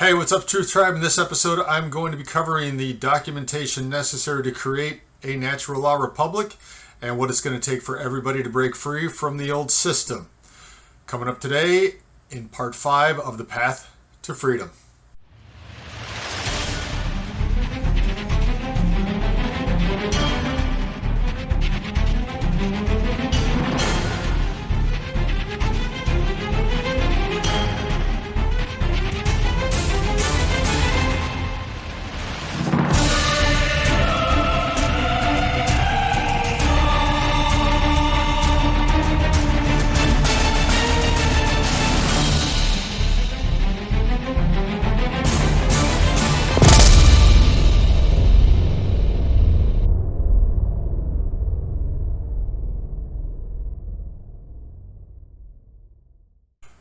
Hey, what's up, Truth Tribe? In this episode, I'm going to be covering the documentation necessary to create a natural law republic and what it's going to take for everybody to break free from the old system. Coming up today in part 5 of The Path to Freedom.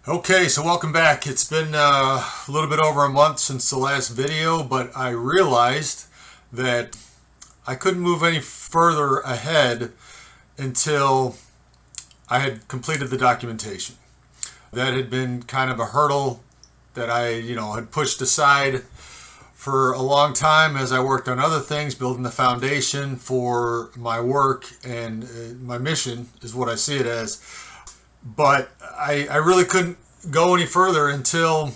Okay, so welcome back. It's been a little bit over a month since the last video, but I realized that I couldn't move any further ahead until I had completed the documentation. That had been kind of a hurdle that I, had pushed aside for a long time as I worked on other things, building the foundation for my work and my mission is what I see it as. But I really couldn't go any further until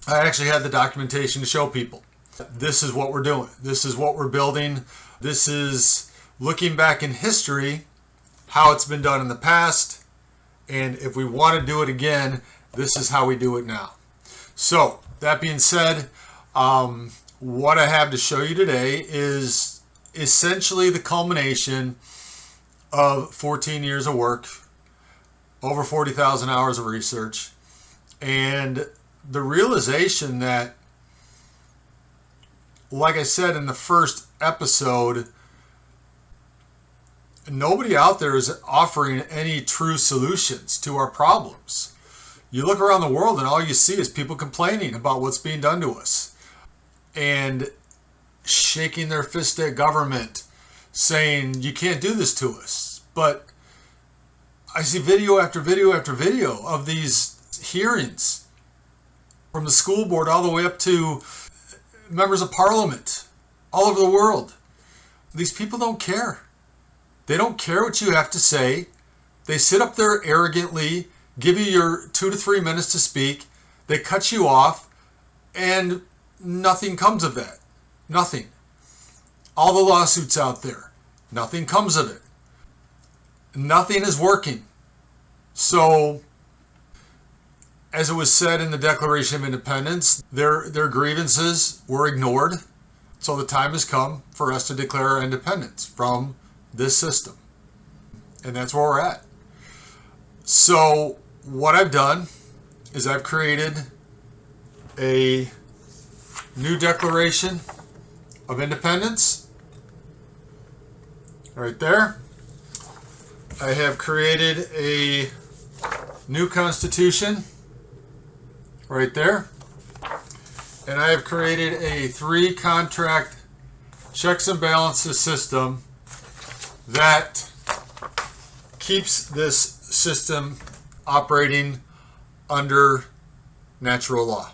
I actually had the documentation to show people. This is what we're doing. This is what we're building. This is looking back in history, how it's been done in the past, and if we want to do it again, this is how we do it now. So, that being said, what I have to show you today is essentially the culmination of 14 years of work, over 40,000 hours of research, and the realization that, like I said in the first episode, nobody out there is offering any true solutions to our problems. You look around the world and all you see is people complaining about what's being done to us and shaking their fist at government, saying, you can't do this to us. But I see video after video after video of these hearings from the school board all the way up to members of parliament all over the world. These people don't care. They don't care what you have to say. They sit up there arrogantly, give you your 2 to 3 minutes to speak. They cut you off and nothing comes of that. Nothing. All the lawsuits out there, nothing comes of it. Nothing is working. So, as it was said in the Declaration of Independence, their grievances were ignored. So the time has come for us to declare our independence from this system. And that's where we're at. So what I've done is I've created a new Declaration of Independence. Right there. I have created a new Constitution right there. And I have created a 3-contract checks and balances system that keeps this system operating under natural law.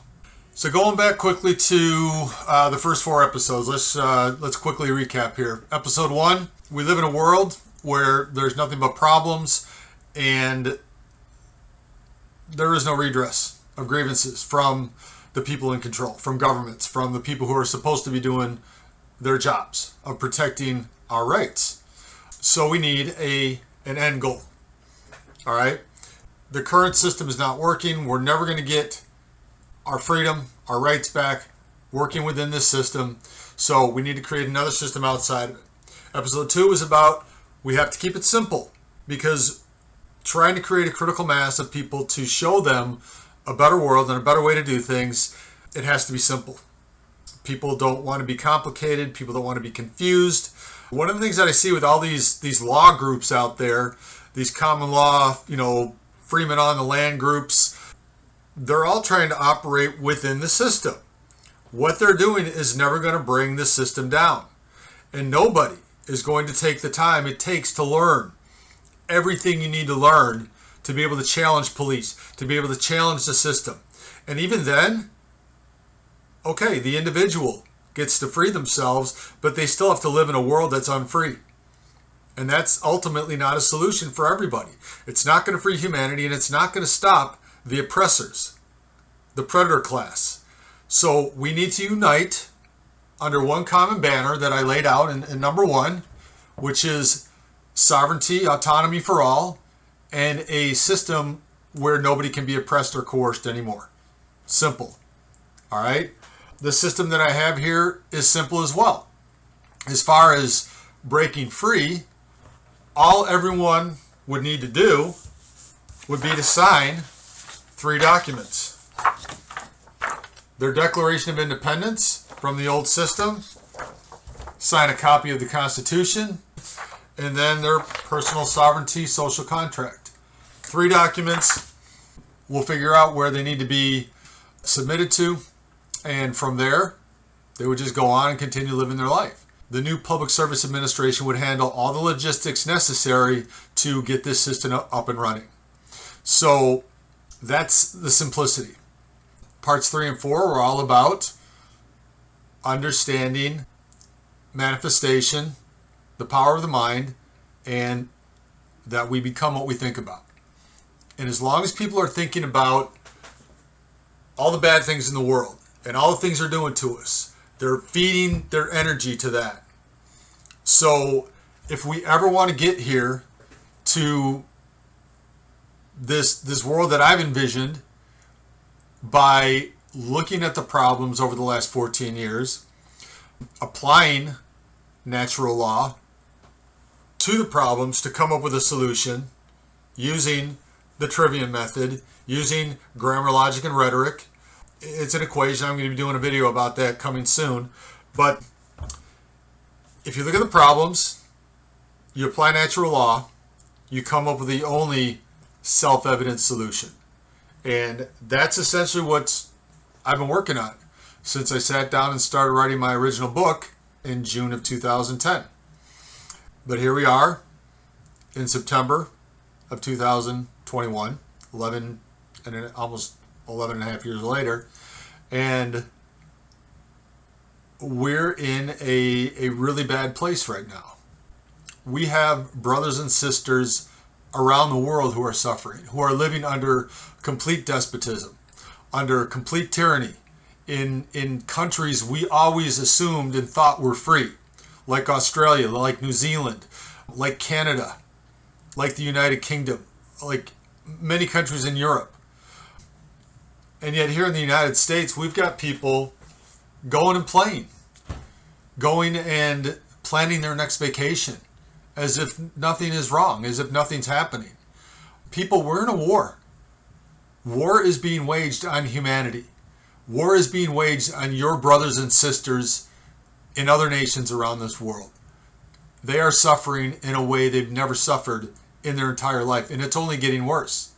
So going back quickly to the first 4 episodes, let's quickly recap here. Episode 1, we live in a world where there's nothing but problems and there is no redress of grievances from the people in control, from governments, from the people who are supposed to be doing their jobs of protecting our rights. So we need an end goal. All right? The current system is not working. We're never going to get our freedom, our rights back working within this system. So we need to create another system outside of it. Episode 2 is about we have to keep it simple because trying to create a critical mass of people to show them a better world and a better way to do things, it has to be simple. People don't want to be complicated. People don't want to be confused. One of the things that I see with all these law groups out there, these common law, Freeman on the land groups, they're all trying to operate within the system. What they're doing is never going to bring the system down. And nobody is going to take the time it takes to learn everything you need to learn to be able to challenge police, to be able to challenge the system. And even then, Okay, the individual gets to free themselves, but they still have to live in a world that's unfree. And that's ultimately not a solution for everybody. It's not going to free humanity, and it's not going to stop the oppressors, the predator class. So we need to unite under one common banner that I laid out in number 1, which is sovereignty, autonomy for all, and a system where nobody can be oppressed or coerced anymore. Simple. All right? The system that I have here is simple as well. As far as breaking free, all everyone would need to do would be to sign 3 documents. Their Declaration of Independence from the old system, sign a copy of the Constitution, and then their personal sovereignty social contract. 3 documents. We'll figure out where they need to be submitted to, and from there, they would just go on and continue living their life. The new Public Service Administration would handle all the logistics necessary to get this system up and running. So that's the simplicity. Parts 3 and 4 were all about understanding manifestation, the power of the mind, and that we become what we think about. And as long as people are thinking about all the bad things in the world and all the things they're doing to us, they're feeding their energy to that. So if we ever want to get here to this world that I've envisioned by looking at the problems over the last 14 years, applying natural law to the problems to come up with a solution using the Trivium method, using grammar, logic, and rhetoric. It's an equation. I'm going to be doing a video about that coming soon. But if you look at the problems, you apply natural law, you come up with the only self-evident solution. And that's essentially what I've been working on since I sat down and started writing my original book in June of 2010. But here we are in September of 2021, almost 11 and a half years later, and we're in a really bad place right now. We have brothers and sisters around the world who are suffering, who are living under complete despotism, under complete tyranny, in countries we always assumed and thought were free, like Australia, like New Zealand, like Canada, like the United Kingdom, like many countries in Europe. And yet here in the United States, we've got people going and playing, going and planning their next vacation as if nothing is wrong, as if nothing's happening. People, we're in a war. War is being waged on humanity. War is being waged on your brothers and sisters in other nations around this world. They are suffering in a way they've never suffered in their entire life, and it's only getting worse.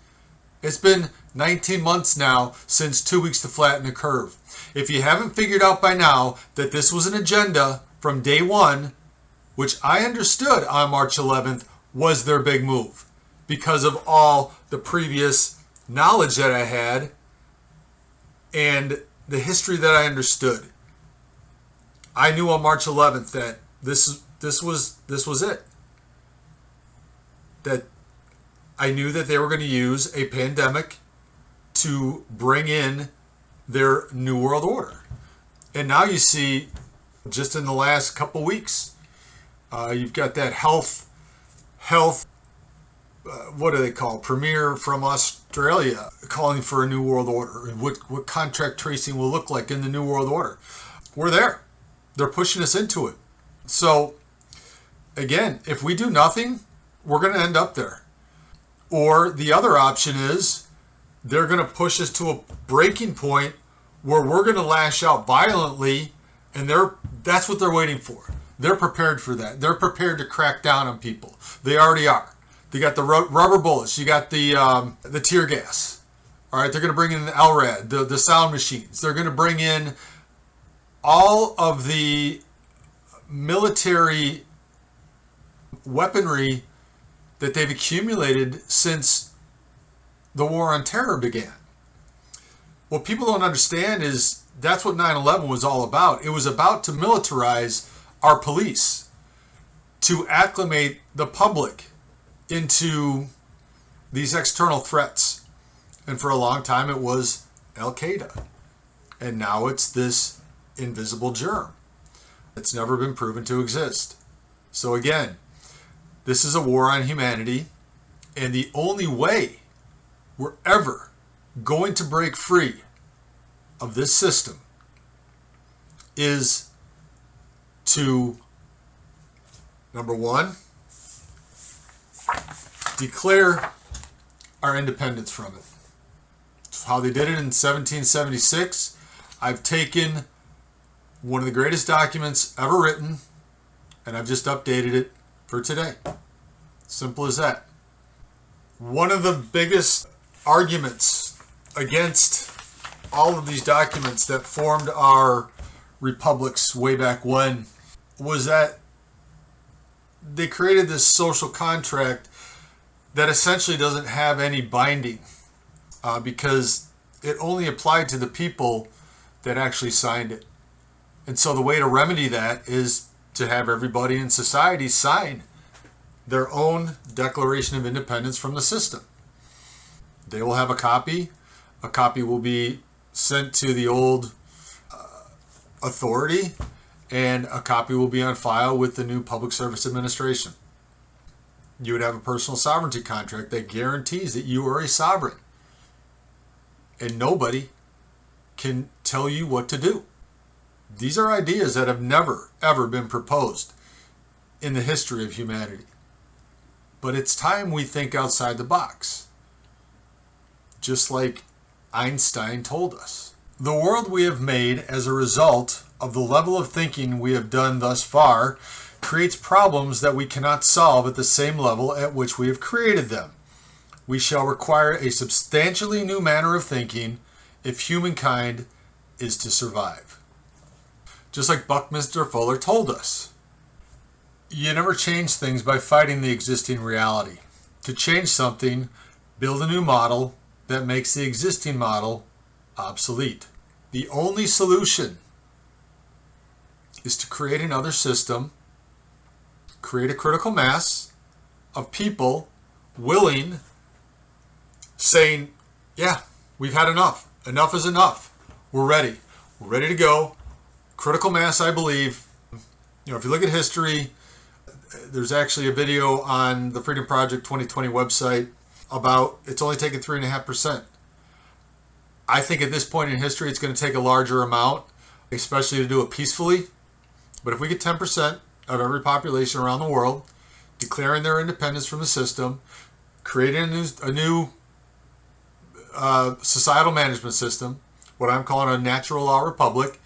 It's been 19 months now since 2 weeks to flatten the curve. If you haven't figured out by now that this was an agenda from day one, which I understood on March 11th was their big move because of all the previous knowledge that I had and the history that I understood. I knew on March 11th that this was it. That I knew that they were going to use a pandemic to bring in their New World Order. And now you see, just in the last couple weeks, you've got that health, what do they call, premier from Australia calling for a New World Order and what contract tracing will look like in the New World Order. We're there. They're pushing us into it. So, again, if we do nothing, we're going to end up there. Or the other option is they're going to push us to a breaking point where we're going to lash out violently, and that's what they're waiting for. They're prepared for that. They're prepared to crack down on people. They already are. They got the rubber bullets. You got the tear gas. All right, they're going to bring in the LRAD, the sound machines. They're going to bring in all of the military weaponry that they've accumulated since the war on terror began. What people don't understand is That's what 9/11 was all about. It was about to militarize our police, to acclimate the public into these external threats. And for a long time it was Al-Qaeda. And now it's this invisible germ. It's never been proven to exist. So again, this is a war on humanity, and the only way we're ever going to break free of this system is to, number one, declare our independence from it. It's how they did it in 1776. I've taken one of the greatest documents ever written, and I've just updated it for today. Simple as that. One of the biggest arguments against all of these documents that formed our republics way back when was that they created this social contract that essentially doesn't have any binding because it only applied to the people that actually signed it. And so the way to remedy that is to have everybody in society sign their own Declaration of Independence from the system. They will have a copy. A copy will be sent to the old authority, and a copy will be on file with the new Public Service Administration. You would have a personal sovereignty contract that guarantees that you are a sovereign, and nobody can tell you what to do. These are ideas that have never, ever been proposed in the history of humanity. But it's time we think outside the box, just like Einstein told us. The world we have made as a result of the level of thinking we have done thus far creates problems that we cannot solve at the same level at which we have created them. We shall require a substantially new manner of thinking if humankind is to survive. Just like Buckminster Fuller told us, you never change things by fighting the existing reality. To change something, build a new model that makes the existing model obsolete. The only solution is to create another system, create a critical mass of people willing, saying, yeah, we've had enough. Enough is enough. We're ready. We're ready to go. Critical mass, I believe. If you look at history, there's actually a video on the Freedom Project 2020 website about it's only taken 3.5%. I think at this point in history it's going to take a larger amount, especially to do it peacefully. But if we get 10% of every population around the world declaring their independence from the system, creating a new societal management system, what I'm calling a natural law republic,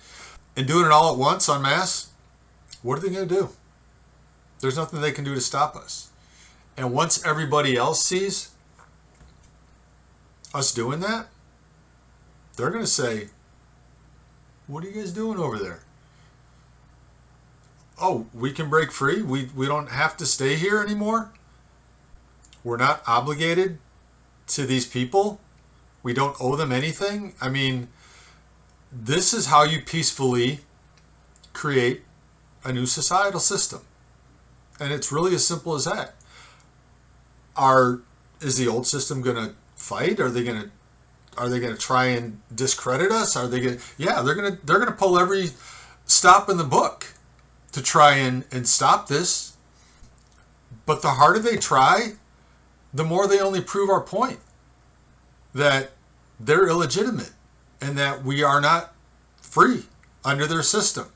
and doing it all at once en masse, what are they going to do? There's nothing they can do to stop us. And once everybody else sees us doing that, they're going to say, what are you guys doing over there? Oh, we can break free? We don't have to stay here anymore? We're not obligated to these people? We don't owe them anything? I mean, this is how you peacefully create a new societal system. And it's really as simple as that. Is the old system going to fight? Are they going to try and discredit us? Are they going to? Yeah, they're going to pull every stop in the book to try and stop this. But the harder they try, the more they only prove our point that they're illegitimate and that we are not free under their system.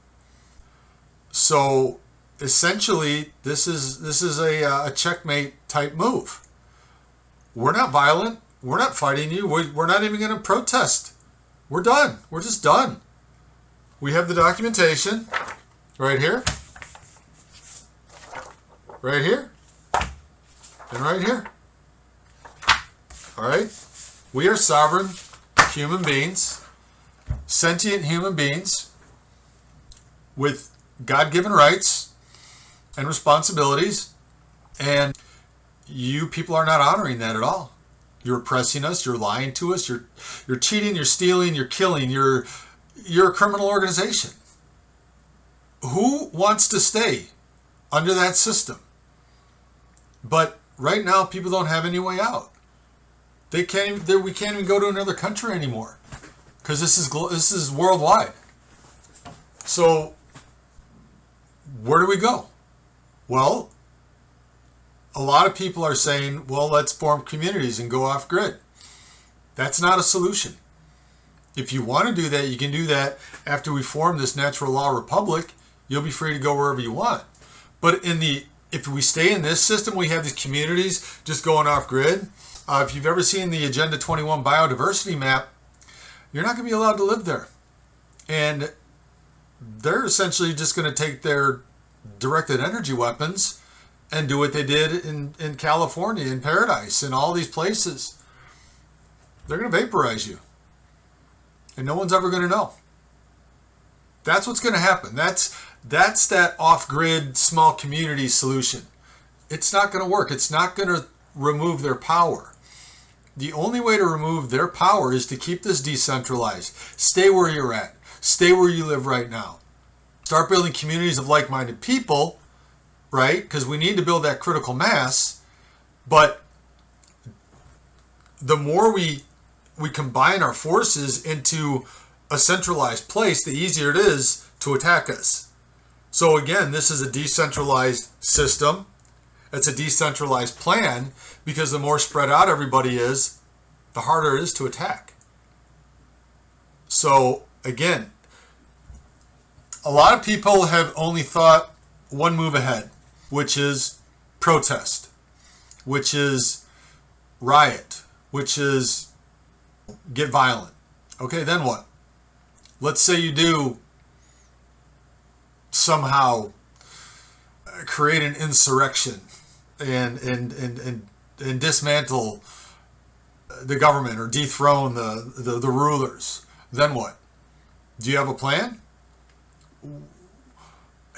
So essentially, this is a checkmate type move. We're not violent. We're not fighting you. We're not even going to protest. We're done. We're just done. We have the documentation right here, right here, and right here. All right? We are sovereign human beings, sentient human beings with God-given rights and responsibilities, and you people are not honoring that at all. You're oppressing us, you're lying to us, you're cheating, you're stealing, you're killing, you're you're a criminal organization. Who wants to stay under that system? But right now, people don't have any way out. We can't even go to another country anymore because this is worldwide. So where do we go? Well, a lot of people are saying, well, let's form communities and go off grid. That's not a solution. If you want to do that, you can do that after we form this natural law republic. You'll be free to go wherever you want. But if we stay in this system, we have these communities just going off grid. If you've ever seen the Agenda 21 biodiversity map, you're not going to be allowed to live there. And they're essentially just going to take their directed energy weapons and do what they did in California, in Paradise, in all these places. They're going to vaporize you. And no one's ever going to know. That's what's going to happen. That's that off-grid small community solution. It's not going to work. It's not going to remove their power. The only way to remove their power is to keep this decentralized. Stay where you're at. Stay where you live right now. Start building communities of like-minded people, right? Because we need to build that critical mass. But the more we combine our forces into a centralized place, the easier it is to attack us. So again, this is a decentralized system. It's a decentralized plan because the more spread out everybody is, the harder it is to attack. So again, a lot of people have only thought one move ahead, which is protest, which is riot, which is get violent. Okay, then what? Let's say you do somehow create an insurrection and dismantle the government or dethrone the rulers. Then what? Do you have a plan?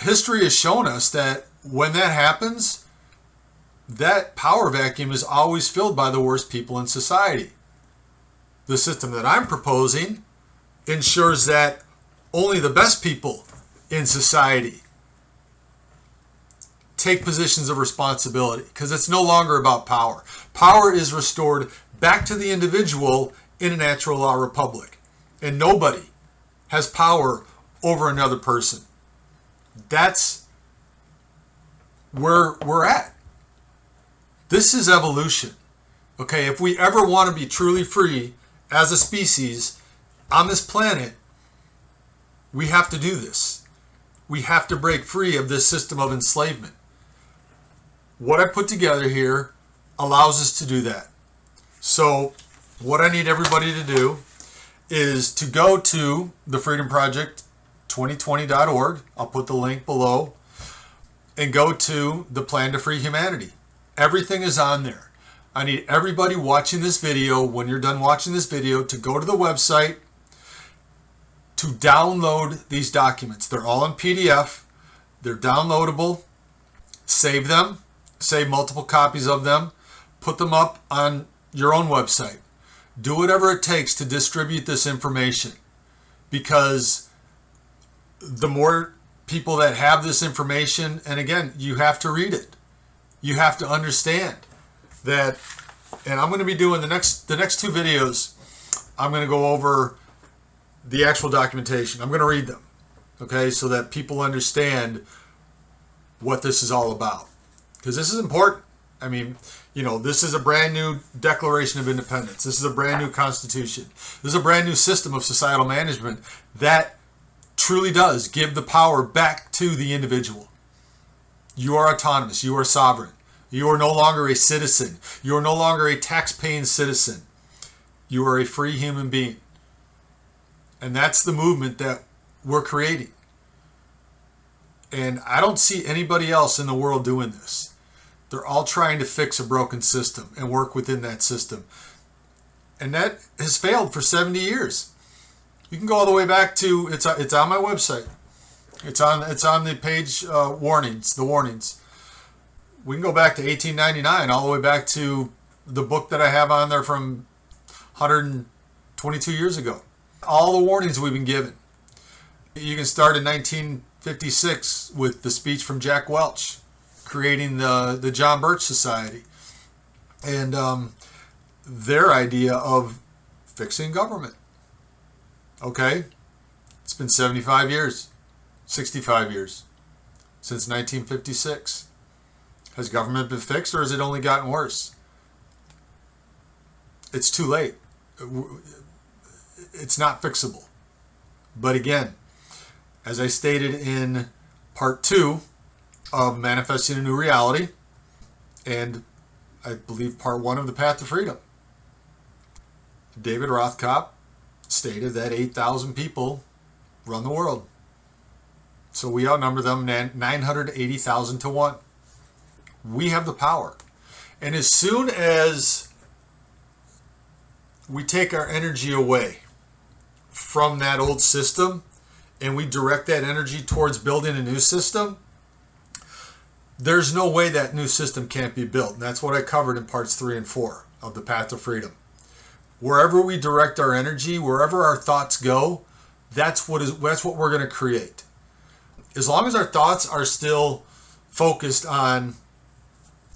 History has shown us that when that happens, that power vacuum is always filled by the worst people in society. The system that I'm proposing ensures that only the best people in society take positions of responsibility because it's no longer about power. Power is restored back to the individual in a natural law republic, and nobody has power over another person. That's where we're at. This is evolution. Okay, if we ever want to be truly free as a species on this planet, we have to do this. We have to break free of this system of enslavement. What I put together here allows us to do that. So what I need everybody to do is to go to thefreedomproject2020.org. I'll put the link below. And go to the Plan to Free Humanity. Everything is on there. I need everybody watching this video, when you're done watching this video, to go to the website to download these documents. They're all in PDF. They're downloadable. Save them. Save multiple copies of them. Put them up on your own website. Do whatever it takes to distribute this information, because the more people that have this information, and again, you have to read it. You have to understand that, and I'm going to be doing the next two videos, I'm going to go over the actual documentation. I'm going to read them, okay, so that people understand what this is all about. Because this is important. I mean, you know, this is a brand new Declaration of Independence. This is a brand new Constitution. This is a brand new system of societal management that truly does give the power back to the individual. You are autonomous. You are sovereign. You are no longer a citizen. You are no longer a tax-paying citizen. You are a free human being. And that's the movement that we're creating. And I don't see anybody else in the world doing this. They're all trying to fix a broken system and work within that system. And that has failed for 70 years. You can go all the way back to, it's on my website. It's on the page warnings, the warnings. We can go back to 1899, all the way back to the book that I have on there from 122 years ago. All the warnings we've been given. You can start in 1956 with the speech from Jack Welch, creating the John Birch Society, and their idea of fixing government. Okay, it's been 75 years, 65 years since 1956. Has government been fixed, or has it only gotten worse? It's too late. It's not fixable. But again, as I stated in part 2 of Manifesting a New Reality, and I believe part 1 of The Path to Freedom, David Rothkopf stated that 8,000 people run the world. So we outnumber them 980,000 to 1. We have the power. And as soon as we take our energy away from that old system and we direct that energy towards building a new system, there's no way that new system can't be built. And that's what I covered in parts 3 and 4 of The Path to Freedom. Wherever we direct our energy, wherever our thoughts go, that's what we're going to create. As long as our thoughts are still focused on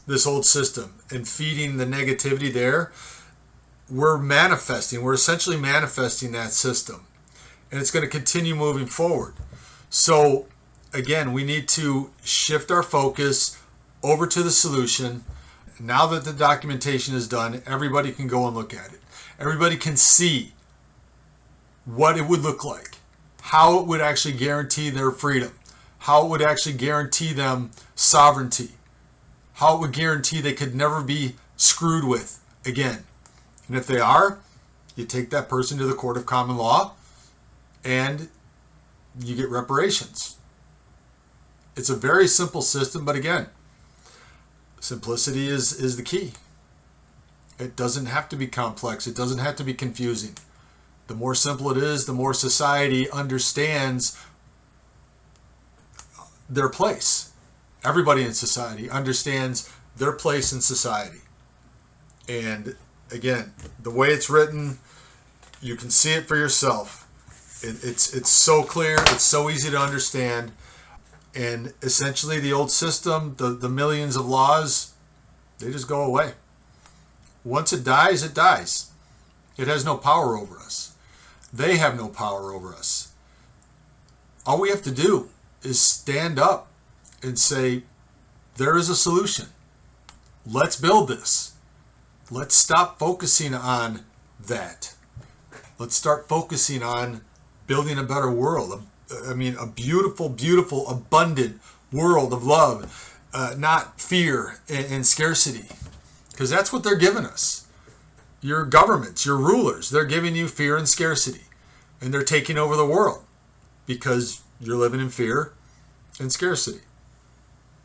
this old system and feeding the negativity there, we're essentially manifesting that system. And it's going to continue moving forward. So again, we need to shift our focus over to the solution. Now that the documentation is done, everybody can go and look at it. Everybody can see what it would look like, how it would actually guarantee their freedom, how it would actually guarantee them sovereignty, how it would guarantee they could never be screwed with again. And if they are, you take that person to the court of common law and you get reparations. It's a very simple system, but again, simplicity is the key. It doesn't have to be complex. It doesn't have to be confusing. The more simple it is, the more society understands their place. Everybody in society understands their place in society. And again, the way it's written, you can see it for yourself. It's so clear, it's so easy to understand. And essentially the old system, the millions of laws, they just go away. Once it dies, it dies. It has no power over us. They have no power over us. All we have to do is stand up and say, there is a solution. Let's build this. Let's stop focusing on that. Let's start focusing on building a better world. A beautiful, beautiful, abundant world of love, not fear and scarcity. Because that's what they're giving us. Your governments, your rulers, they're giving you fear and scarcity. And they're taking over the world because you're living in fear and scarcity.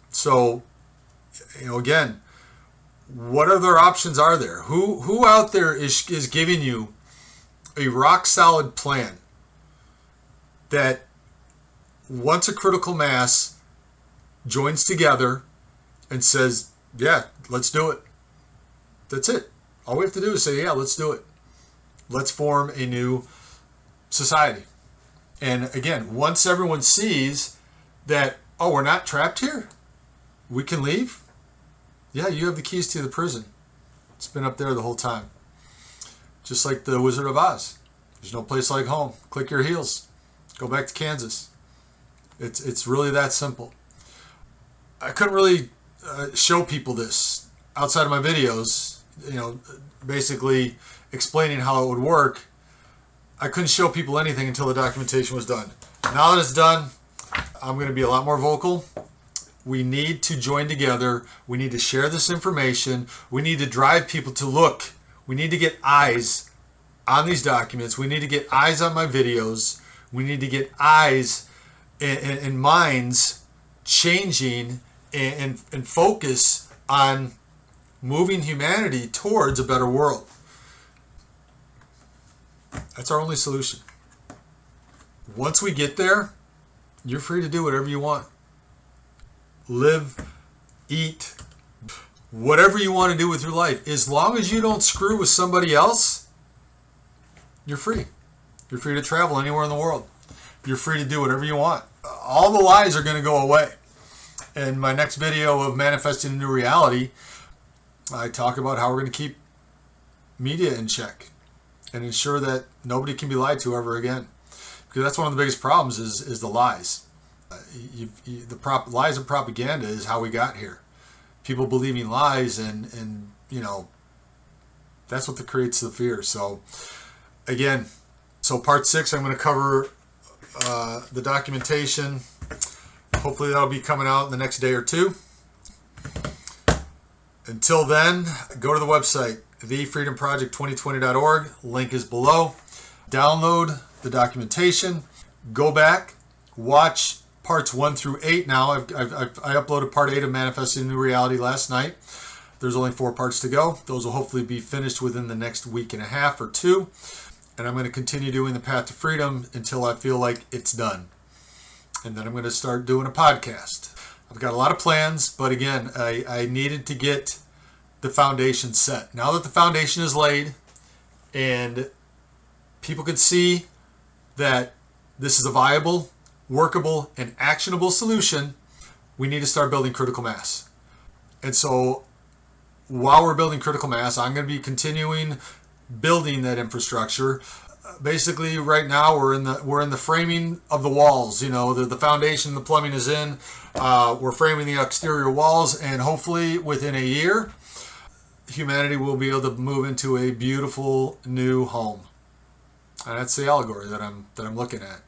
So, again, what other options are there? Who out there is giving you a rock solid plan that once a critical mass joins together and says, yeah, let's do it. That's it. All we have to do is say, yeah, let's do it. Let's form a new society. And again, once everyone sees that, oh, we're not trapped here, we can leave. Yeah, you have the keys to the prison. It's been up there the whole time. Just like the Wizard of Oz. There's no place like home. Click your heels. Go back to Kansas. It's really that simple. I couldn't really show people this outside of my videos, basically explaining how it would work. I couldn't show people anything until the documentation was done. Now that it's done, I'm going to be a lot more vocal. We need to join together. We need to share this information. We need to drive people to look. We need to get eyes on these documents. We need to get eyes on my videos. We need to get eyes and minds changing and focus on moving humanity towards a better world. That's our only solution. Once we get there, you're free to do whatever you want. Live, eat, whatever you want to do with your life. As long as you don't screw with somebody else, you're free. You're free to travel anywhere in the world. You're free to do whatever you want. All the lies are going to go away. In my next video of Manifesting a New Reality, I talk about how we're going to keep media in check and ensure that nobody can be lied to ever again. Because that's one of the biggest problems is the lies. Lies and propaganda is how we got here. People believing lies and you know, that's what creates the fear. So again, part 6, I'm going to cover the documentation. Hopefully that'll be coming out in the next day or two. Until then, go to the website, thefreedomproject2020.org. Link is below. Download the documentation. Go back, watch parts 1 through 8 now. I uploaded part 8 of Manifesting a New Reality last night. There's only 4 parts to go. Those will hopefully be finished within the next week and a half or 2. And I'm going to continue doing the Path to Freedom until I feel like it's done. And then I'm going to start doing a podcast. I've got a lot of plans, but again, I needed to get the foundation set. Now that the foundation is laid and people can see that this is a viable, workable, and actionable solution, we need to start building critical mass. And so while we're building critical mass, I'm going to be continuing building that infrastructure. Basically, right now we're in the framing of the walls. You know, the foundation, the plumbing is in. We're framing the exterior walls, and hopefully within a year, humanity will be able to move into a beautiful new home. And that's the allegory that I'm looking at.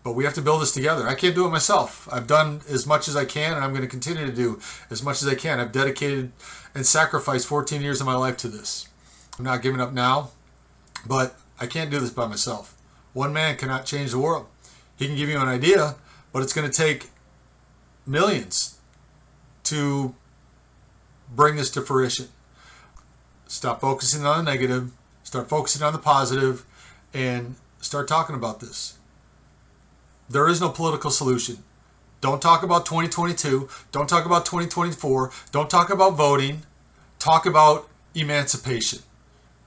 But we have to build this together. I can't do it myself. I've done as much as I can, and I'm going to continue to do as much as I can. I've dedicated and sacrificed 14 years of my life to this. I'm not giving up now, but I can't do this by myself. One man cannot change the world. He can give you an idea, but it's going to take millions to bring this to fruition. Stop focusing on the negative, start focusing on the positive, and start talking about this. There is no political solution. Don't talk about 2022. Don't talk about 2024. Don't talk about voting. Talk about emancipation.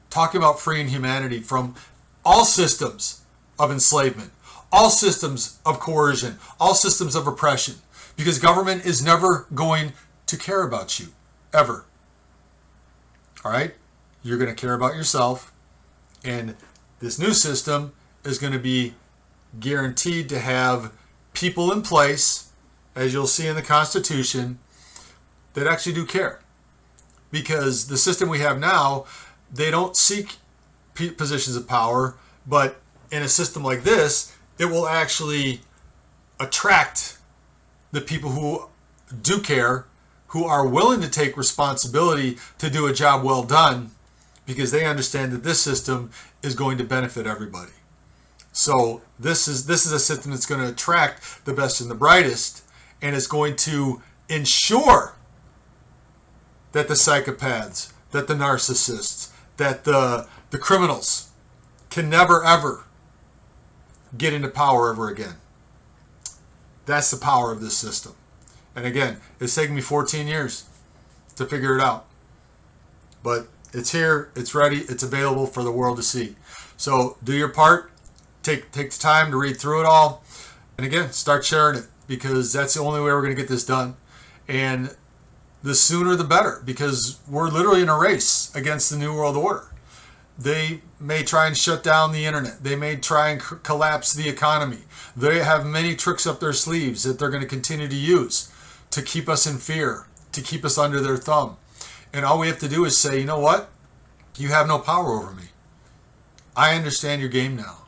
Talk about freeing humanity from all systems of enslavement, all systems of coercion, all systems of oppression. Because government is never going to care about you, ever. All right? You're going to care about yourself. And this new system is going to be guaranteed to have people in place, as you'll see in the Constitution, that actually do care. Because the system we have now, they don't seek positions of power, but in a system like this, it will actually attract the people who do care, who are willing to take responsibility to do a job well done, because they understand that this system is going to benefit everybody. So this is a system that's going to attract the best and the brightest, and it's going to ensure that the psychopaths, that the narcissists, that the criminals can never ever get into power ever again. That's the power of this system. And again, it's taken me 14 years to figure it out. But it's here, it's ready, it's available for the world to see. So do your part. Take the time to read through it all. And again, start sharing it, because that's the only way we're going to get this done. And the sooner the better, because we're literally in a race against the New World Order. They may try and shut down the internet. They may try and collapse the economy. They have many tricks up their sleeves that they're going to continue to use to keep us in fear, to keep us under their thumb. And all we have to do is say, you know what? You have no power over me. I understand your game now.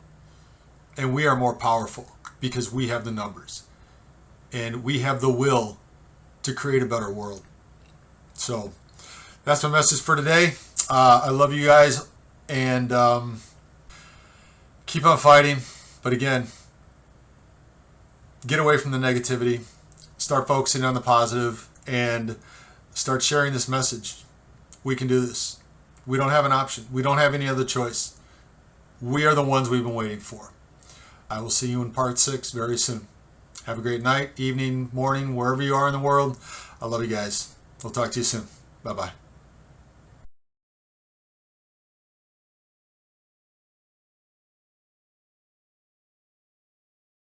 And we are more powerful because we have the numbers. And we have the will to create a better world. So that's my message for today. I love you guys. And keep on fighting. But again, get away from the negativity. Start focusing on the positive. And start sharing this message. We can do this. We don't have an option. We don't have any other choice. We are the ones we've been waiting for. I will see you in part 6 very soon. Have a great night, evening, morning, wherever you are in the world. I love you guys. We'll talk to you soon. Bye-bye.